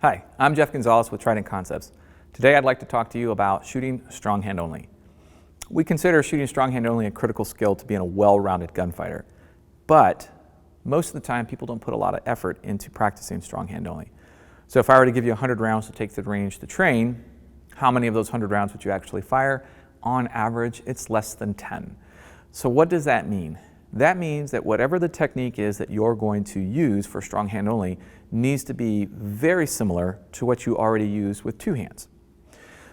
Hi, I'm Jeff Gonzalez with Trident Concepts. Today I'd like to talk to you about shooting strong hand only. We consider shooting strong hand only a critical skill to being a well-rounded gunfighter, but most of the time people don't put a lot of effort into practicing strong hand only. So if I were to give you 100 rounds to take to the range to train, how many of those 100 rounds would you actually fire? On average, it's less than 10. So what does that mean? That means that whatever the technique is that you're going to use for strong hand only needs to be very similar to what you already use with two hands.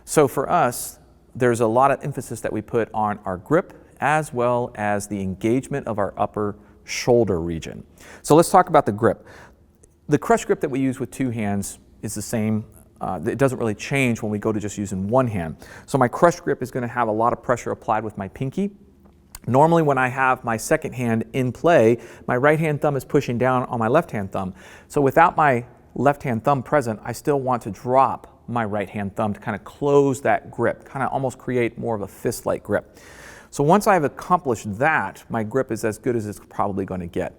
So for us, there's a lot of emphasis that we put on our grip as well as the engagement of our upper shoulder region. So let's talk about the grip. The crush grip that we use with two hands is the same. It doesn't really change when we go to just using one hand. So my crush grip is going to have a lot of pressure applied with my pinky. Normally when I have my second hand in play, my right hand thumb is pushing down on my left hand thumb. So without my left hand thumb present, I still want to drop my right hand thumb to kind of close that grip, kind of almost create more of a fist-like grip. So once I've accomplished that, my grip is as good as it's probably going to get.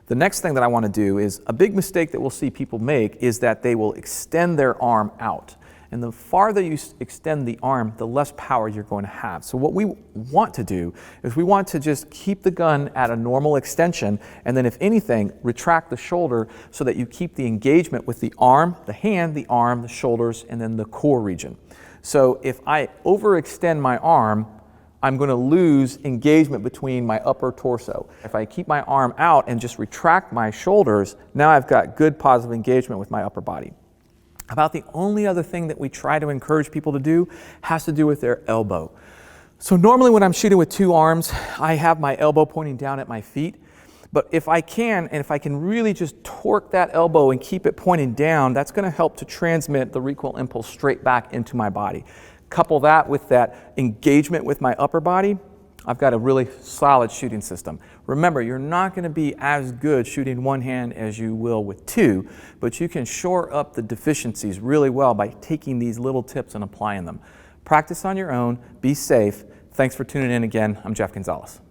The next thing that I want to do is, a big mistake that we'll see people make is that they will extend their arm out. And the farther you extend the arm, the less power you're going to have. So what we want to do is we want to just keep the gun at a normal extension, and then if anything, retract the shoulder so that you keep the engagement with the arm, the hand, the arm, the shoulders, and then the core region. So if I overextend my arm, I'm going to lose engagement between my upper torso. If I keep my arm out and just retract my shoulders, now I've got good positive engagement with my upper body. About the only other thing that we try to encourage people to do has to do with their elbow. So normally when I'm shooting with two arms, I have my elbow pointing down at my feet. But if I can, and if I can really just torque that elbow and keep it pointing down, that's going to help to transmit the recoil impulse straight back into my body. Couple that with that engagement with my upper body, I've got a really solid shooting system. Remember, you're not going to be as good shooting one hand as you will with two, but you can shore up the deficiencies really well by taking these little tips and applying them. Practice on your own, be safe. Thanks for tuning in again. I'm Jeff Gonzalez.